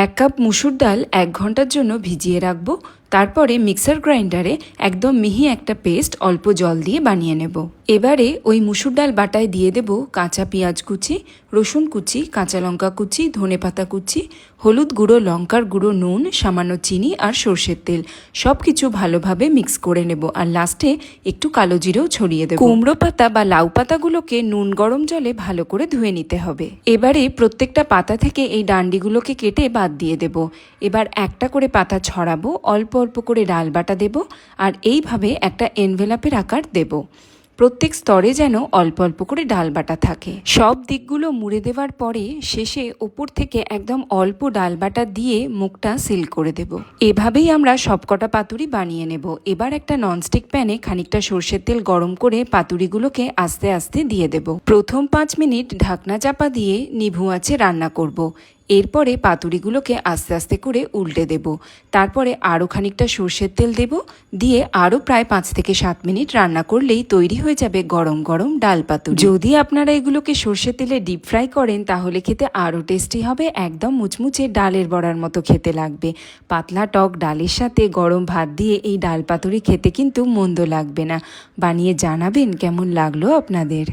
এক কাপ মুসুর ডাল 1 ঘন্টার জন্য ভিজিয়ে রাখবো। তারপরে মিক্সার গ্রাইন্ডারে একদম মিহি একটা পেস্ট অল্প জল দিয়ে বানিয়ে নেব। এবারে ওই মুসুর ডাল বাটায় দিয়ে দেব কাঁচা পেঁয়াজ কুচি, রসুন কুচি, কাঁচা লঙ্কা কুচি, ধনেপাতা কুচি, হলুদ গুঁড়ো, লঙ্কার গুঁড়ো, নুন, সামান্য চিনি আর সর্ষের তেল। সব কিছু ভালোভাবে মিক্স করে নেব আর লাস্টে একটু কালো জিরেও ছড়িয়ে দেব। কুমড়ো পাতা বা লাউ পাতাগুলোকে নুন গরম জলে ভালো করে ধুয়ে নিতে হবে। এবারে প্রত্যেকটা পাতা থেকে এই ডান্ডিগুলোকে কেটে বাদ দিয়ে দেব। এবার একটা করে পাতা ছড়াবো, অল্প অল্প করে ডাল বাটা দেব আর এইভাবে একটা এনভেলাপের আকার দেব। প্রত্যেক স্তরে যেন অল্প অল্প করে ডাল বাটা থাকে। সব দিকগুলো মুড়ে দেওয়ার পরে শেষে ওপর থেকে একদম অল্প ডাল বাটা দিয়ে মুখটা সিল করে দেব। এভাবেই আমরা সবকটা পাতুরি বানিয়ে নেব। এবার একটা ননস্টিক প্যানে খানিকটা সর্ষের তেল গরম করে পাতুরিগুলোকে আস্তে আস্তে দিয়ে দেব। প্রথম 5 মিনিট ঢাকনা চাপা দিয়ে নিভু আঁচে রান্না করব। এরপরে পাতুরিগুলোকে আস্তে আস্তে করে উল্টে দেব। তারপরে আরও খানিকটা সর্ষের তেল দেব, দিয়ে আরও প্রায় 5 থেকে 7 মিনিট রান্না করলেই তৈরি হয়ে যাবে গরম গরম ডাল পাতুরি। যদি আপনারা এগুলোকে সর্ষের তেলে ডিপ ফ্রাই করেন তাহলে খেতে আরও টেস্টি হবে, একদম মুচমুচে ডালের বড়ার মতো খেতে লাগবে। পাতলা টক ডালের সাথে গরম ভাত দিয়ে এই ডাল পাতুরি খেতে কিন্তু মন্দ লাগবে না। বানিয়ে জানাবেন কেমন লাগলো আপনাদের।